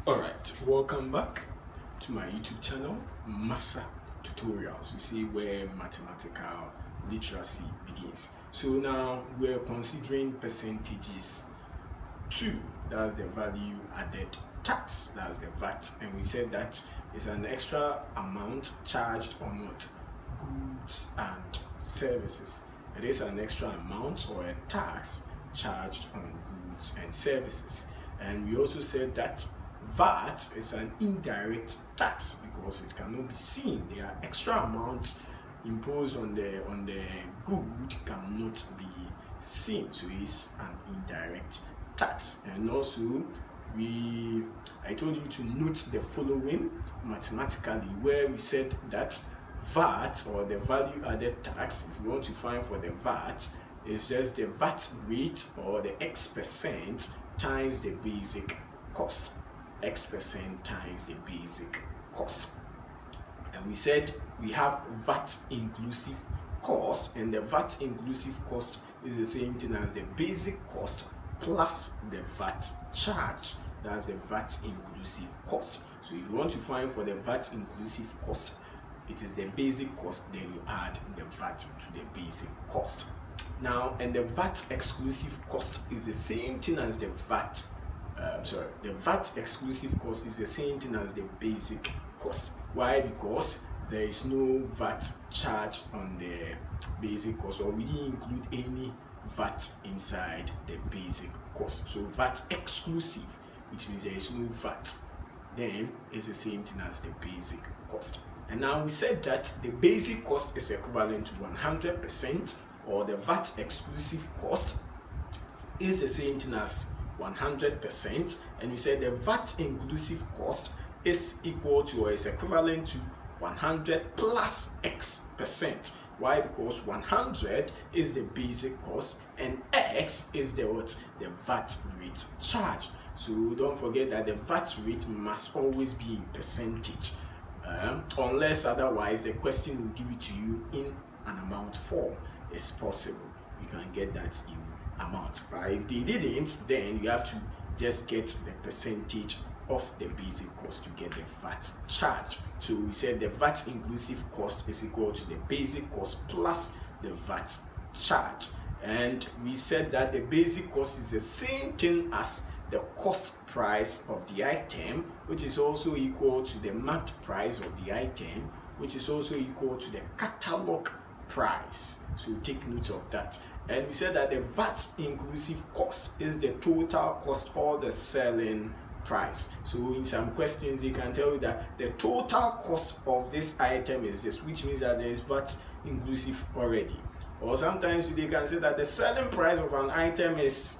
Alright, welcome back to my YouTube channel, Massa Tutorials. You see where mathematical literacy begins. So now we're considering percentages 2, that's the value added tax, that's the VAT, and we said that it's an extra amount charged on what? Goods and services. It is an extra amount or a tax charged on goods and services. And we also said that VAT is an indirect tax because it cannot be seen. There are extra amounts imposed on the good cannot be seen, so it's an indirect tax. And also I told you to note the following mathematically, where we said that VAT, or the value added tax, if you want to find for the VAT, is just the VAT rate or the X% times the basic cost. X% times the basic cost. And we said we have VAT inclusive cost, and the VAT inclusive cost is the same thing as the basic cost plus the VAT charge. That's the VAT inclusive cost. So if you want to find for the VAT inclusive cost, it is the basic cost, then you add the VAT to the basic cost. Now, and the VAT exclusive cost is the same thing as the VAT. The VAT exclusive cost is the same thing as the basic cost. Why? Because there is no VAT charge on the basic cost, or we didn't include any VAT inside the basic cost. So VAT exclusive, which means there is no VAT, then it's the same thing as the basic cost. And now we said that the basic cost is equivalent to 100%, or the VAT exclusive cost is the same thing as 100%, and we said the VAT inclusive cost is equal to, or is equivalent to, 100 plus X%. Why? Because 100 is the basic cost and X is the VAT rate charged. So don't forget that the VAT rate must always be in percentage, unless otherwise the question will give it to you in an amount form. It's possible you can get that in amount, but if they didn't, then you have to just get the percentage of the basic cost to get the VAT charge. So we said the VAT inclusive cost is equal to the basic cost plus the VAT charge, and we said that the basic cost is the same thing as the cost price of the item, which is also equal to the marked price of the item, which is also equal to the catalog price. So take note of that. And we said that the VAT inclusive cost is the total cost or the selling price. So in some questions they can tell you that the total cost of this item is this, which means that there is VAT inclusive already. Or sometimes they can say that the selling price of an item is,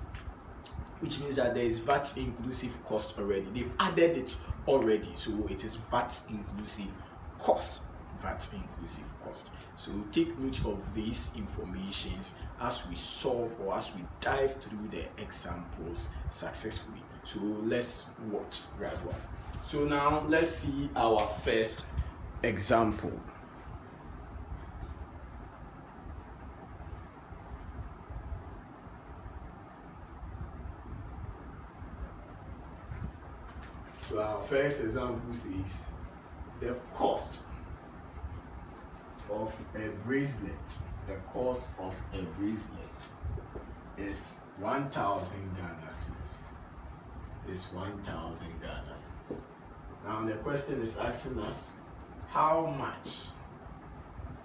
which means that there is VAT inclusive cost already. They've added it already, so it is VAT inclusive cost. VAT inclusive cost. So take note of these informations as we solve, or as we dive through the examples successfully. So let's watch gradually. So now let's see our first example. So our first example says the cost of a bracelet. The cost of a bracelet is 1,000 Ghana cedis. Is 1,000 Ghana cedis. Now the question is asking us how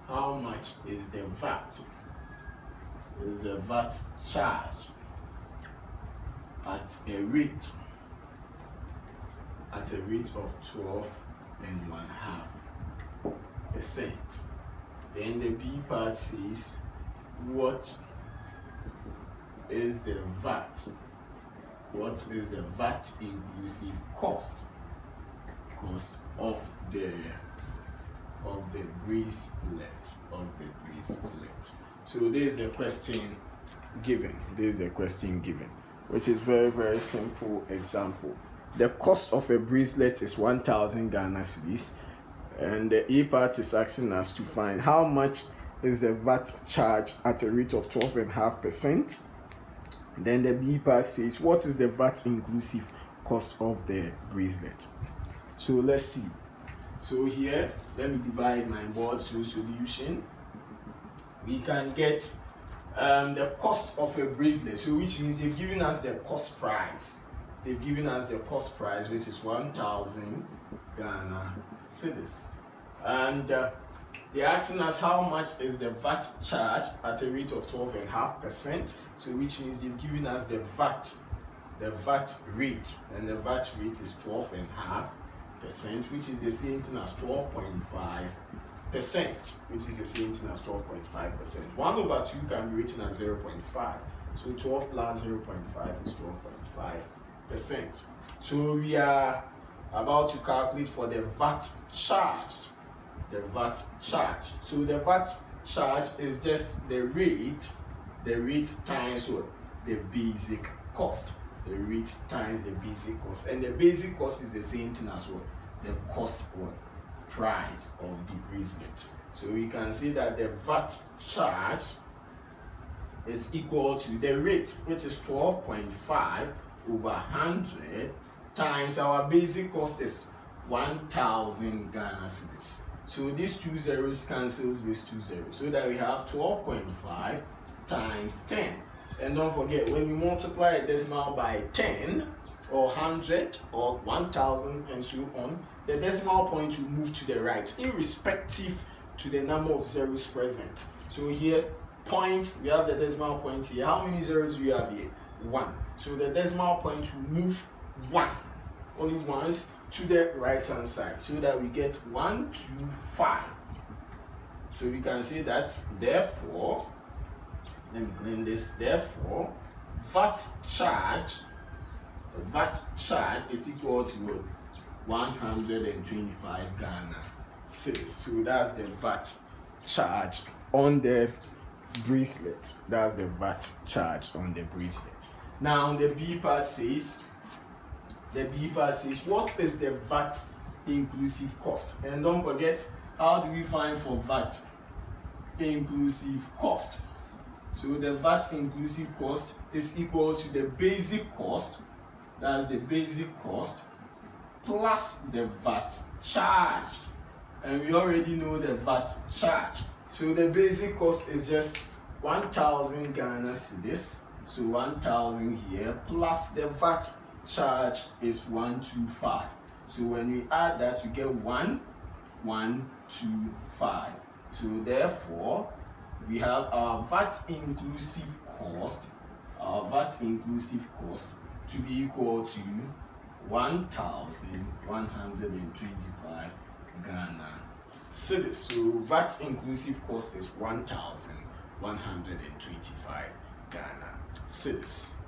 much is the VAT? Is the VAT charge at a rate of 12.5%. Then the B part says what is the VAT? What is the VAT inclusive cost of the bracelet? So this is the question given. Which is very, very simple example. The cost of a bracelet is 1,000 Ghana cedis, and the A part is asking us to find how much is the VAT charge at a rate of 12.5%. Then the B part says what is the VAT inclusive cost of the bracelet. So let's see. So here, let me divide my board. So solution, we can get the cost of a bracelet. So which means they've given us the cost price. They've given us the cost price, which is 1,000 Ghana cedis. And they're asking us how much is the VAT charge at a rate of 12.5%. So which means they've given us the VAT rate, and the VAT rate is 12.5%, which is the same thing as 12.5%, which is the same thing as 12.5%. 1 over 2 can be written as 0.5. So 12 plus 0.5 is 12.5%. So we are about to calculate for the VAT charge. The VAT charge. So the VAT charge is just the rate times what? The basic cost. The rate times the basic cost. And the basic cost is the same thing as what? The cost or price of the bracelet. So we can say that the VAT charge is equal to the rate, which is 12.5 over 100 times our basic cost is 1,000 Ghana cedis. So these 2 zeros cancels these 2 zeros, so that we have 12.5 times 10. And don't forget, when you multiply a decimal by 10 or 100 or 1,000 and so on, the decimal point will move to the right, irrespective to the number of zeros present. So here, point, we have the decimal point here. How many zeros do we have here? 1. So the decimal point will move 1 only once to the right hand side, so that we get 125. So we can say that therefore, let me clean this, therefore VAT charge is equal to 125 Ghana cedis. So that's the VAT charge on the bracelet. That's the VAT charge on the bracelet. Now the B part says, what is the VAT inclusive cost? And don't forget, how do we find for VAT inclusive cost? So the VAT inclusive cost is equal to the basic cost, that's the basic cost, plus the VAT charged. And we already know the VAT charge. So the basic cost is just 1,000 Ghana cedis. So 1,000 here, plus the VAT charge is 125. So when we add that, you get 1,125. So therefore, we have our VAT inclusive cost to be equal to 1,125 Ghana cedis. So VAT inclusive cost is 1,125 Ghana cedis.